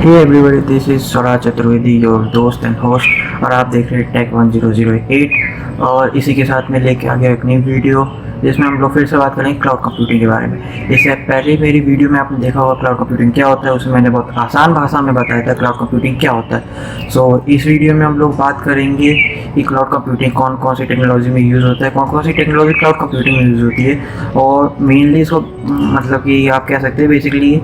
Hey everybody, this is Swaraj Chaturvedi, your दोस्त and host. और आप देख रहे हैं टेक 1008। और इसी के साथ में लेके आ गया एक नई वीडियो जिसमें हम लोग फिर से बात करेंगे क्लाउड कंप्यूटिंग के बारे में। इससे पहले मेरी वीडियो में आपने देखा होगा क्लाउड कंप्यूटिंग क्या होता है, उसमें मैंने बहुत आसान भाषा में बताया था क्लाउड कंप्यूटिंग क्या होता है। सो इस वीडियो में हम लोग बात करेंगे कि क्लाउड कंप्यूटिंग कौन कौन सी टेक्नोलॉजी में यूज़ होता है, कौन कौन सी टेक्नोलॉजी क्लाउड कंप्यूटिंग में यूज़ होती है। और मेनली इसको मतलब कि आप कह सकते हैं बेसिकली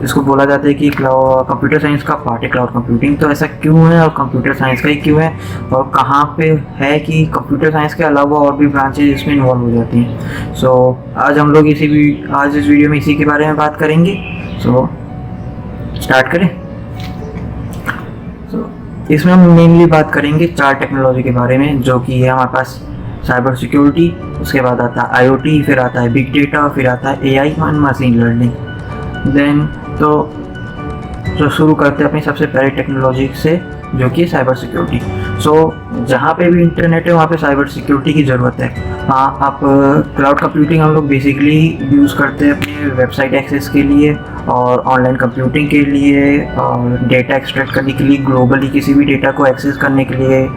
इसको बोला जाता है कि कंप्यूटर साइंस का पार्ट है क्लाउड कंप्यूटिंग। तो ऐसा क्यों है और कंप्यूटर साइंस का ही क्यों है और कहाँ पे है कि कंप्यूटर साइंस के अलावा और भी ब्रांचेज इसमें इन्वॉल्व हो जाती हैं। सो आज हम लोग आज इस वीडियो में इसी के बारे में बात करेंगे। सो स्टार्ट करें। इसमें हम मेनली बात करेंगे 4 टेक्नोलॉजी के बारे में, जो कि है हमारे पास साइबर सिक्योरिटी, उसके बाद आता है IoT, फिर आता है बिग डेटा, फिर आता है AI and machine learning. Then तो शुरू करते हैं अपनी सबसे पहले टेक्नोलॉजी से, जो कि साइबर सिक्योरिटी। सो जहाँ पे भी इंटरनेट है वहाँ पे साइबर सिक्योरिटी की ज़रूरत है। हाँ, आप क्लाउड कंप्यूटिंग हम लोग बेसिकली यूज़ करते हैं अपने वेबसाइट एक्सेस के लिए और ऑनलाइन कंप्यूटिंग के लिए और डेटा एक्सट्रैक्ट करने के लिए, ग्लोबली किसी भी डेटा को एक्सेस करने के लिए।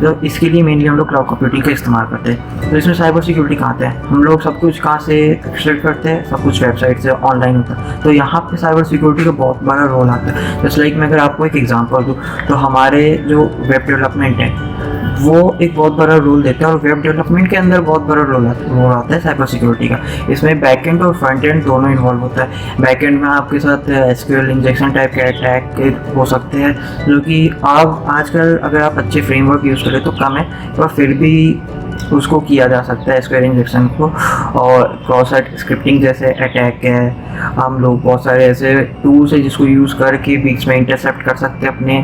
तो इसके लिए मेनली हम लोग क्लाउड कंप्यूटिंग का इस्तेमाल करते हैं। तो इसमें साइबर सिक्योरिटी कहाँ आता है, हम लोग सब कुछ कहाँ से एक्सट्रैक्ट करते हैं, सब कुछ वेबसाइट से ऑनलाइन होता है। तो यहाँ पे साइबर सिक्योरिटी का बहुत बड़ा रोल आता है। जैसे लाइक मैं अगर आपको एक एग्जांपल दूँ तो हमारे जो वेब डेवलपमेंट है वो एक बहुत बड़ा रोल देता है और वेब डेवलपमेंट के अंदर बहुत बड़ा रोल आता है साइबर सिक्योरिटी का। इसमें बैकएंड और फ्रंट एंड दोनों इन्वॉल्व होता है। बैकएंड में आपके साथ SQL इंजेक्शन टाइप के अटैक हो सकते हैं, जो कि आप आजकल अगर आप अच्छे फ्रेमवर्क यूज़ करें तो कम है, पर फिर भी उसको किया जा सकता है SQL इंजेक्शन को। और क्रॉस साइट स्क्रिप्टिंग जैसे अटैक है, हम लोग बहुत सारे ऐसे टूल्स है जिसको यूज़ करके बीच में इंटरसेप्ट कर सकते हैं अपने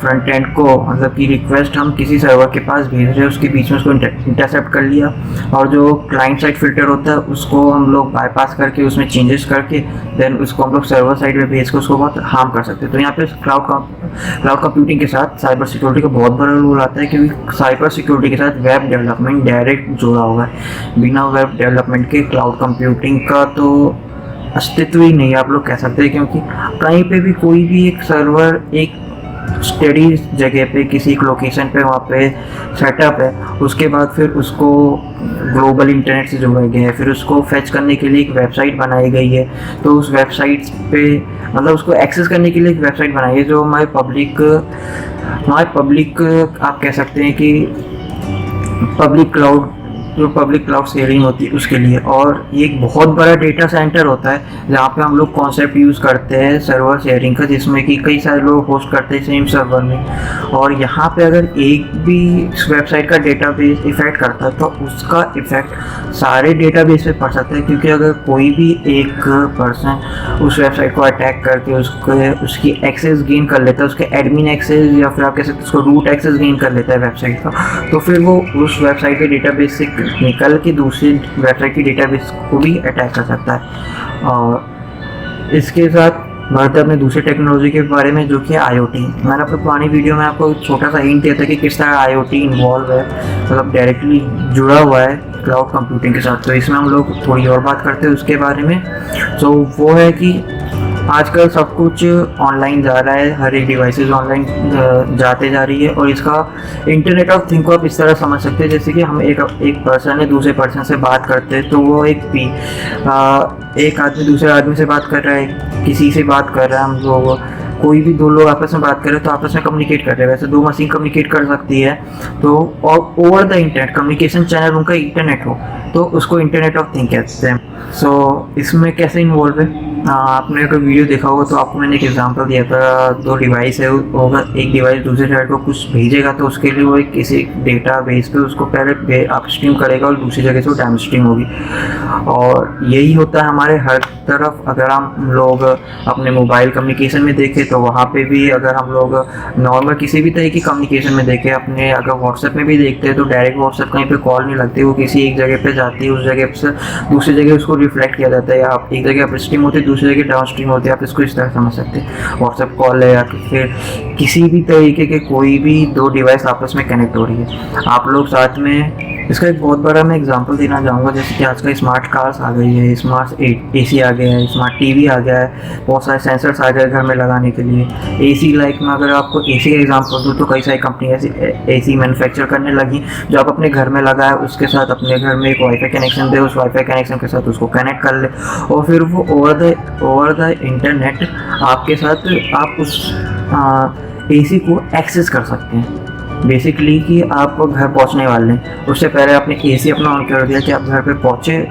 फ्रंट एंड को। मतलब कि रिक्वेस्ट हम किसी सर्वर के पास भेज रहे हैं, उसके बीच में उसको इंटरसेप्ट कर लिया और जो क्लाइंट साइड फिल्टर होता है उसको हम लोग बाईपास करके उसमें चेंजेस करके देन उसको हम लोग सर्वर साइड में भेज के उसको बहुत हार्म कर सकते हैं। तो यहाँ पे क्लाउड कंप्यूटिंग के साथ साइबर सिक्योरिटी का बहुत बड़ा रोल आता है, क्योंकि साइबर सिक्योरिटी के साथ वेब डेवलपमेंट डायरेक्ट जुड़ा हुआ है। बिना वेब डेवलपमेंट के क्लाउड कंप्यूटिंग का तो अस्तित्व ही नहीं, आप लोग कह सकते हैं। क्योंकि कहीं पे भी कोई भी एक सर्वर एक स्टेडी जगह पे किसी एक लोकेशन पे वहाँ पे सेटअप है, उसके बाद फिर उसको ग्लोबल इंटरनेट से जोड़ा गया है, फिर उसको फेच करने के लिए एक वेबसाइट बनाई गई है। तो उस वेबसाइट पे मतलब उसको एक्सेस करने के लिए एक वेबसाइट बनाई है जो हमारे पब्लिक आप कह सकते हैं कि पब्लिक क्लाउड शेयरिंग होती है उसके लिए। और ये एक बहुत बड़ा डेटा सेंटर होता है जहाँ पे हम लोग कॉन्सेप्ट यूज़ करते हैं सर्वर शेयरिंग का, जिसमें कि कई सारे लोग होस्ट करते हैं सेम सर्वर में। और यहाँ पे अगर एक भी वेबसाइट का डेटाबेस इफेक्ट करता है तो उसका इफेक्ट सारे डेटाबेस पे पड़ सकता है। क्योंकि अगर कोई भी एक पर्सन उस वेबसाइट को अटैक करके उसकी एक्सेस गेन कर लेता है, उसके एडमिन एक्सेस या फिर आप कह सकते हैं उसको रूट एक्सेस गेन कर लेता है वेबसाइट का, तो फिर वो उस वेबसाइट के डेटाबेस से निकल के दूसरी वेबसाइट की डेटाबेस को भी अटैक कर सकता है। और इसके साथ बढ़ते अपने दूसरी टेक्नोलॉजी के बारे में, जो कि IoT। मैंने अपनी पुरानी वीडियो में आपको छोटा सा हिंट दिया था कि किस तरह IoT इन्वॉल्व है, मतलब डायरेक्टली जुड़ा हुआ है क्लाउड कंप्यूटिंग के साथ। तो इसमें हम लोग थोड़ी और बात करते हैं उसके बारे में। तो वो है कि आजकल सब कुछ ऑनलाइन जा रहा है, हर एक डिवाइसेस ऑनलाइन जाते जा रही है। और इसका इंटरनेट ऑफ थिंग को आप इस तरह समझ सकते हैं जैसे कि हम एक पर्सन है दूसरे पर्सन से बात करते हैं, तो वो एक आदमी दूसरे आदमी से बात कर रहा है, किसी से बात कर रहा है, हम लोग कोई भी 2 लोग आपस में बात कर रहे हैं तो आपस में कम्युनिकेट कर रहे हैं। वैसे 2 मशीन कम्युनिकेट कर सकती है, तो और over the internet communication channel उनका इंटरनेट हो तो उसको इंटरनेट ऑफ थिंग कहते हैं। सो इसमें कैसे इन्वॉल्व है, आपने अगर वीडियो देखा होगा तो आपको मैंने एक एग्जांपल दिया था। 2 डिवाइस है, होगा एक डिवाइस दूसरे साइड को कुछ भेजेगा तो उसके लिए वो किसी डेटा बेस पे उसको पहले अपस्ट्रीम करेगा और दूसरी जगह से वो डाउनस्ट्रीम होगी। और यही होता है हमारे हर तरफ। अगर हम लोग अपने मोबाइल कम्युनिकेशन में देखें तो वहाँ पे भी, अगर हम लोग नॉर्मल किसी भी तरह की कम्युनिकेशन में देखें, अपने अगर व्हाट्सएप में भी देखते हैं तो डायरेक्ट व्हाट्सएप कहीं पे कॉल नहीं लगती, वो किसी एक जगह पे जाती है, उस जगह से दूसरी जगह उसको रिफ्लेक्ट किया जाता है। आप एक जगह अपस्ट्रीम होती है, दूसरे के डाउनस्ट्रीम होते हैं, आप इसको इस तरह समझ सकते हैं। व्हाट्सएप कॉल है या फिर किसी भी तरीके के कोई भी दो डिवाइस आपस में कनेक्ट हो रही है, आप लोग साथ में। इसका एक बहुत बड़ा मैं एग्जांपल देना चाहूँगा, जैसे कि आजकल स्मार्ट कार्स आ गई है, स्मार्ट एसी आ गया है, स्मार्ट टीवी आ गया है, बहुत सारे सेंसर्स आ गए घर में लगाने के लिए। एसी लाइक में अगर आपको एसी का एग्जांपल दूँ तो कई सारी कंपनी ऐसी एसी मैन्युफैक्चर करने लगी जो आप अपने घर में लगाए, उसके साथ अपने घर में एक वाईफाई कनेक्शन दे, उस वाईफाई कनेक्शन के साथ उसको कनेक्ट कर ले और फिर वो ओवर द इंटरनेट आपके साथ आप उस एसी को एक्सेस कर सकते हैं। बेसिकली कि आप घर पहुंचने वाले हैं, उससे पहले आपने एसी अपना ऑन कर दिया कि आप घर पे पहुंचे,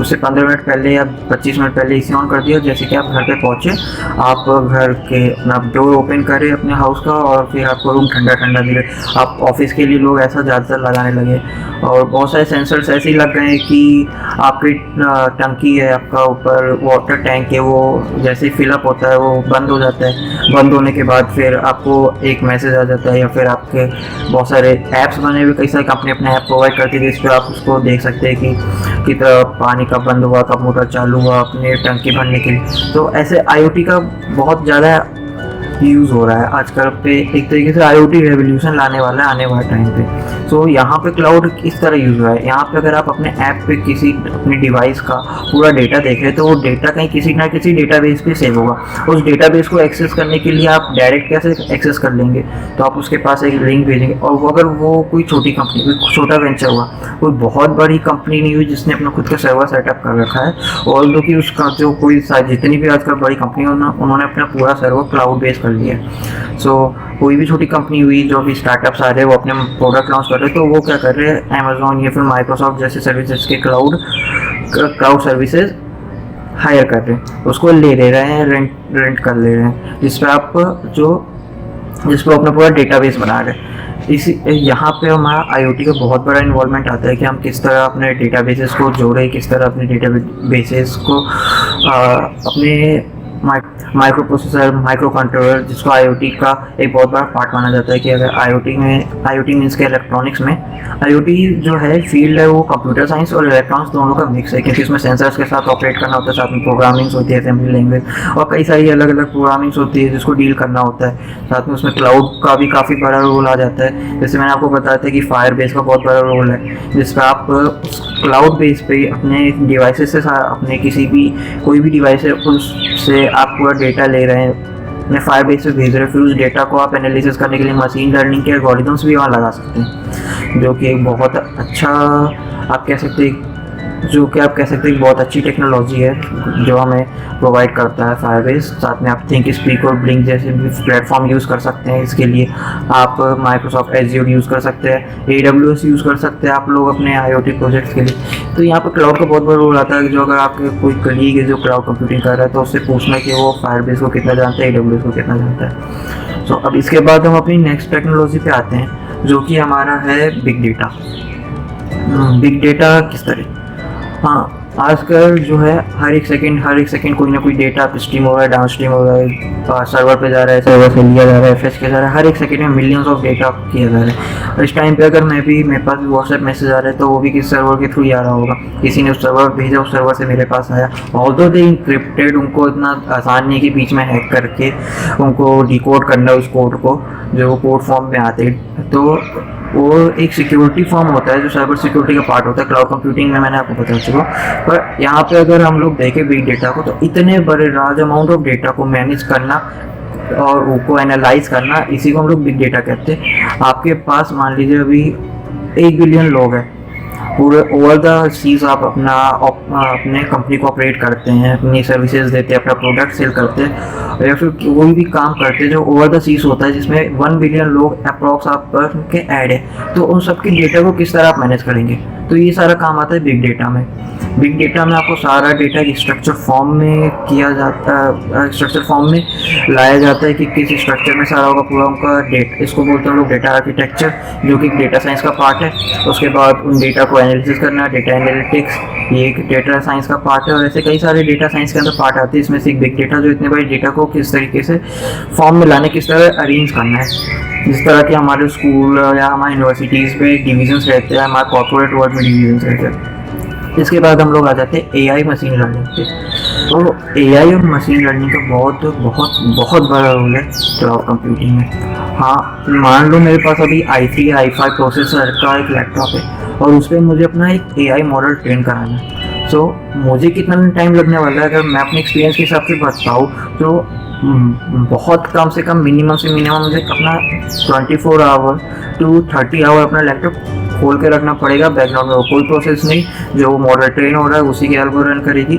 उससे 15 मिनट पहले या 25 मिनट पहले एसी ऑन कर दिया, जैसे कि आप घर पे पहुंचे, आप घर के अपना डोर ओपन करें अपने हाउस का और फिर आपको रूम ठंडा ठंडा दिखे। आप ऑफिस के लिए लोग ऐसा ज़्यादातर लगाने लगे और बहुत सारे सेंसर्स ऐसे ही लग गए हैं कि आपकी टंकी है, आपका ऊपर वाटर टैंक है, वो जैसे ही फिलअप होता है वो बंद हो जाता है। बंद होने के बाद फिर आपको एक मैसेज आ जाता है या फिर आपके बहुत सारे ऐप्स बने हुए, कई सारी कंपनी अपने ऐप प्रोवाइड करती है जिस पर आप उसको देख सकते हैं कि कितना पानी कब बंद हुआ, कब मोटर चालू हुआ अपने टंकी भरने के लिए। तो ऐसे IoT का बहुत ज़्यादा यूज़ हो रहा है आजकल पे, एक तरीके से IoT रेवोल्यूशन लाने वाला है आने वाले टाइम पे। तो यहाँ पे क्लाउड किस तरह यूज़ हुआ है, यहाँ पे अगर आप अपने ऐप पे किसी अपने डिवाइस का पूरा डेटा देख रहे हैं तो वो डेटा कहीं किसी ना किसी डेटाबेस पे सेव होगा। उस डेटाबेस को एक्सेस करने के लिए आप डायरेक्ट कैसे एक्सेस कर लेंगे, तो आप उसके पास एक लिंक भेजेंगे और वो अगर वो कोई छोटी कंपनी, कोई छोटा वेंचर हुआ, कोई बहुत बड़ी कंपनी नहीं हुई जिसने अपना खुद का सर्वर सेटअप कर रखा है, और जो कि उसका जो कोई जितनी भी आजकल बड़ी कंपनी उन्होंने अपना पूरा सर्वर क्लाउड बेस कर लिया है। सो कोई भी छोटी कंपनी हुई, जो भी स्टार्टअप्स आ रहे हैं वो अपने प्रोडक्ट लॉन्च कर रहे हैं, तो वो क्या कर रहे हैं, अमेजोन या फिर माइक्रोसॉफ्ट जैसे सर्विसेज के क्लाउड सर्विसेज हायर कर रहे हैं, उसको ले रहे हैं, रेंट कर ले रहे हैं, जिस पर अपना पूरा डेटाबेस बना रहे हैं। इसी यहाँ पे हमारा IoT का बहुत बड़ा इन्वॉल्वमेंट आता है कि हम किस तरह अपने डेटाबेसेस को जोड़ें, किस तरह अपने डेटाबेसेस को अपने माइक्रो प्रोसेसर, माइक्रो कंट्रोलर, जिसको IoT का एक बहुत बड़ा पार्ट माना जाता है कि अगर IoT मीन्स के इलेक्ट्रॉनिक्स में IoT जो है फील्ड है वो कंप्यूटर साइंस और इलेक्ट्रॉनिक्स दोनों का मिक्स है, क्योंकि उसमें सेंसर्स के साथ ऑपरेट करना होता है, साथ में प्रोग्रामिंग्स होती है, असेंबली लैंग्वेज और कई सारी अलग अलग प्रोग्रामिंग्स होती है जिसको डील करना होता है। साथ में उसमें क्लाउड का भी काफ़ी बड़ा रोल आ जाता है। जैसे मैंने आपको बताया था कि फायरबेस का बहुत बड़ा रोल है, जिस पर आप क्लाउड बेस पे अपने डिवाइसेस से अपने कोई भी डिवाइस है उससे आप पूरा डेटा ले रहे हैं, अपने फायरबेस से भेज रहे हैं, फिर उस डेटा को आप एनालिसिस करने के लिए मशीन लर्निंग के एल्गोरिथम्स भी वहाँ लगा सकते हैं, जो कि एक बहुत अच्छा आप कह सकते हैं बहुत अच्छी टेक्नोलॉजी है जो हमें प्रोवाइड करता है फायरबेस। साथ में आप थिंक स्पीक और ब्लिंक जैसे भी प्लेटफॉर्म यूज़ कर सकते हैं। इसके लिए आप माइक्रोसॉफ्ट एज्योर यूज़ कर सकते हैं, AWS यूज़ कर सकते हैं आप लोग अपने IoT प्रोजेक्ट्स के लिए। तो यहाँ पर क्लाउड का बहुत बड़ा रोल आता है कि जो अगर आपके कोई कलीग है जो क्लाउड कंप्यूटिंग कर रहा है तो उससे पूछना कि वो फायरबेस को कितना जानता है, AWS को कितना जानता है। तो अब इसके बाद हम अपनी नेक्स्ट टेक्नोलॉजी पे आते हैं जो कि हमारा है बिग डेटा। बिग डेटा किस तरह, हाँ आजकल जो है हर एक सेकंड कोई ना कोई डेटा आप स्ट्रीम हो रहा है, डाउन स्ट्रीम हो रहा है, सर्वर पे जा रहा है, सर्वर से लिया जा रहा है, फेच किया जा रहा है, हर एक सेकंड में मिलियंस ऑफ डेटा किया जा रहा है। और इस टाइम पे अगर मेरे पास भी व्हाट्सएप मैसेज आ रहा है तो वो भी किस सर्वर के थ्रू ही आ रहा होगा, किसी ने उस सर्वर भेजा, उस सर्वर से मेरे पास आया। ऑल्दो दे इंक्रिप्टेड, उनको इतना आसान नहीं कि बीच में हैक करके उनको डिकोड करना उस कोड को, जो कोड फॉर्म में आते, तो वो एक सिक्योरिटी फॉर्म होता है जो साइबर सिक्योरिटी का पार्ट होता है। क्लाउड कंप्यूटिंग में मैंने आपको बता चुका, पर यहाँ पे अगर हम लोग देखें बिग डेटा को, तो इतने बड़े लार्ज अमाउंट ऑफ डेटा को मैनेज करना और उसको एनालाइज करना, इसी को हम लोग बिग डेटा कहते हैं। आपके पास मान लीजिए अभी 1 बिलियन लोग हैं, पूरे ओवर द सीज आप अपने कंपनी को ऑपरेट करते हैं, अपनी सर्विसेज देते हैं, अपना प्रोडक्ट सेल करते हैं या फिर कोई भी काम करते हैं जो ओवर द सीज होता है, जिसमें 1 बिलियन लोग अप्रॉक्स आप के ऐड है। तो उन सबके डेटा को किस तरह आप मैनेज करेंगे, तो ये सारा काम आता है बिग डेटा में। बिग डेटा में आपको सारा डेटा एक स्ट्रक्चर फॉर्म में किया जाता है, स्ट्रक्चर फॉर्म में लाया जाता है कि किस स्ट्रक्चर में सारा होगा पूरा उनका डेटा। इसको बोलते हैं लोग डेटा आर्किटेक्चर, जो कि डेटा साइंस का पार्ट है। उसके बाद उन डेटा को एनालिसिस करना, डेटा एनालिटिक्स, ये एक डेटा साइंस का पार्ट है। और ऐसे कई सारे डेटा साइंस के अंदर पार्ट आते हैं, इसमें से एक बिग डेटा, जो इतने बड़े डेटा को किस तरीके से फॉर्म में लाने, किस तरह अरेंज करना है। जिस तरह के हमारे स्कूल या हमारे यूनिवर्सिटीज़ में डिविजन्स रहते हैं, हमारे कॉर्पोरेट वर्ल्ड में डिविजन्स रहते हैं। इसके बाद हम लोग आ जाते हैं AI मशीन लर्निंग पे। तो एआई और मशीन लर्निंग का बहुत बहुत बहुत बड़ा रोल है क्लाउड कंप्यूटिंग में। हाँ, मान लो मेरे पास अभी i3 i5 प्रोसेसर का एक लैपटॉप है और उस पर मुझे अपना एक एआई मॉडल ट्रेन कराना है। सो मुझे कितना टाइम लगने वाला है, अगर मैं अपने एक्सपीरियंस के हिसाब से बताऊँ तो बहुत कम से कम मिनिमम से मिनिमम मुझे अपना 24 आवर टू 30 आवर अपना लैपटॉप खोल के रखना पड़ेगा। बैकग्राउंड में कोई प्रोसेस नहीं, जो मॉडल ट्रेन हो रहा है उसी के एल्गो रन करेगी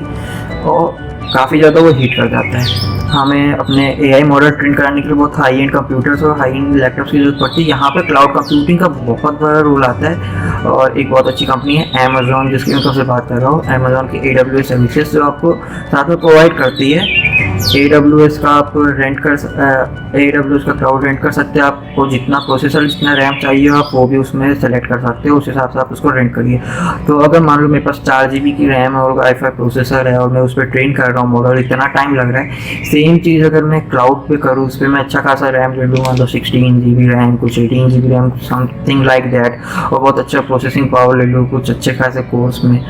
और काफ़ी ज़्यादा वो हीट कर जाता है। हमें अपने एआई मॉडल ट्रेन कराने के लिए बहुत हाई एंड कंप्यूटर्स और हाई एंड लैपटॉप्स की जरूरत पड़ती है। यहाँ पे क्लाउड कंप्यूटिंग का बहुत बड़ा रोल आता है और एक बहुत अच्छी कंपनी है अमेजोन, जिसकी मैं सबसे बात कर रहा हूँ। अमेजोन की AWS सर्विसेज जो आपको साथ में प्रोवाइड करती है। AWS का आप AWS का क्लाउड रेंट कर सकते हैं। आपको जितना प्रोसेसर जितना रैम चाहिए आप वो भी उसमें सेलेक्ट कर सकते हो, उस हिसाब से आप उसको रेंट करिए। तो अगर मान लो मेरे पास 4 GB की रैम है और i5 प्रोसेसर है और मैं उस पर ट्रेन कर रहा हूँ मॉडल, इतना टाइम लग रहा है। सेम चीज़ अगर मैं क्लाउड पे करूँ, उस पर मैं अच्छा खासा रैम ले लूँ, मान लो 16 GB रैम, कुछ 18 GB RAM, something like that, और बहुत अच्छा प्रोसेसिंग पावर ले लूँ कुछ अच्छे खासे कोर्स में,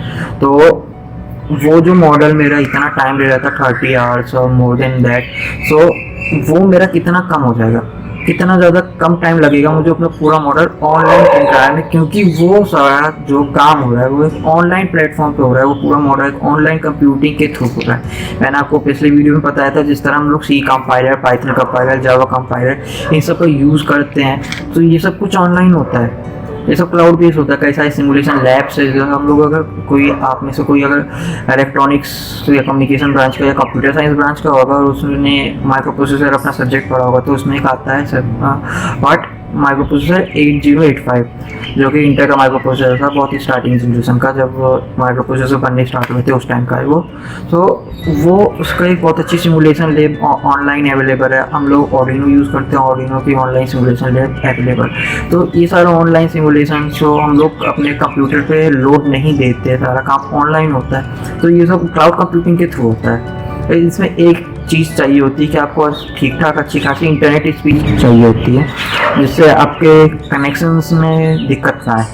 तो वो जो मॉडल मेरा इतना टाइम ले रहा था 30 आवर्स और मोर देन दैट, सो वो मेरा कितना कम हो जाएगा, कितना ज़्यादा कम टाइम लगेगा मुझे अपना पूरा मॉडल ऑनलाइन कराने में, क्योंकि वो सारा जो काम हो रहा है वो एक ऑनलाइन प्लेटफॉर्म पे हो रहा है। वो पूरा मॉडल एक ऑनलाइन कंप्यूटिंग के थ्रू हो रहा है। मैंने आपको पिछले वीडियो में बताया था जिस तरह हम लोग C compiler, Python compiler, Java compiler इन सब का यूज़ करते हैं, तो ये सब कुछ ऑनलाइन होता है, ये सब क्लाउड बेस्ड होता है। कई सारे सिमुलेशन लैब्स है जो हम लोग, अगर कोई आप में से कोई अगर इलेक्ट्रॉनिक्स या कम्युनिकेशन ब्रांच का या कंप्यूटर साइंस ब्रांच का होगा और उसने माइक्रो प्रोसेसर अपना सब्जेक्ट पढ़ा होगा, तो उसमें एक आता है सर पार्ट माइक्रो प्रोसेसर 8085, जो कि इंटर का माइक्रो प्रोसेसर था, बहुत ही स्टार्टिंग जनरेशन का, जब माइक्रो प्रोसेसर बनने स्टार्ट हुए थे उस टाइम का है वो। तो वो उसका एक बहुत अच्छी सिमुलेशन लैब ऑनलाइन अवेलेबल है। हम लोग ऑर्डिनो यूज़ करते हैं, ऑर्डिनो की ऑनलाइन सिमुलेशन लैब अवेलेबल। तो ये सारा ऑनलाइन सिमुलेशन जो हम लोग अपने कंप्यूटर पे लोड नहीं देते, सारा काम ऑनलाइन होता है, तो ये सब क्लाउड कंप्यूटिंग के थ्रू होता है। इसमें एक चीज़ चाहिए होती है कि आपको ठीक ठाक अच्छी खासी इंटरनेट स्पीड चाहिए होती है, जिससे आपके कनेक्शंस में दिक्कत ना आए,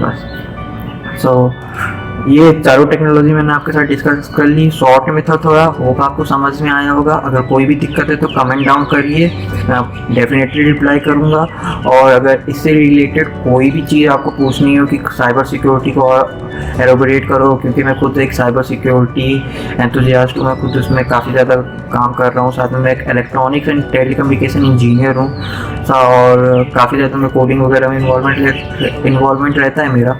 बस। सो ये चारों टेक्नोलॉजी मैंने आपके साथ डिस्कस कर ली। शॉर्ट में था थोड़ा, होगा आपको समझ में आया होगा। अगर कोई भी दिक्कत है तो कमेंट डाउन करिए, मैं डेफिनेटली रिप्लाई करूँगा। और अगर इससे रिलेटेड कोई भी चीज़ आपको पूछनी हो कि साइबर सिक्योरिटी को और एलोबरेट करो, क्योंकि मैं खुद एक साइबर सिक्योरिटी एंथुजियास्ट हूँ, मैं खुद उसमें काफ़ी ज़्यादा काम कर रहा हूँ। साथ में मैं एक इलेक्ट्रॉनिक्स एंड टेलीकम्युनिकेशन इंजीनियर हूँ और काफ़ी ज़्यादा मैं कोडिंग वगैरह में इन्वॉल्वमेंट रहता है मेरा।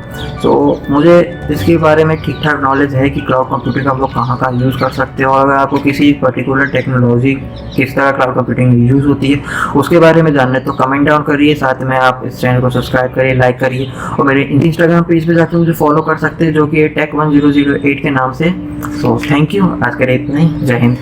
तो मुझे इसके बारे में ठीक ठाक नॉलेज है कि क्लाउड कंप्यूटिंग आप लोग कहाँ कहाँ यूज़ कर सकते हो। और अगर आपको किसी पर्टिकुलर टेक्नोलॉजी किस तरह क्लाउड कंप्यूटिंग यूज़ होती है उसके बारे में जानना है तो कमेंट डाउन करिए। साथ में आप इस चैनल को सब्सक्राइब करिए, लाइक करिए और मेरे इंस्टाग्राम पेज पे जाकर मुझे फॉलो कर सकते हैं, जो कि tech1008 के नाम से। सो थैंक यू, आज के लिए इतना ही। जय हिंद।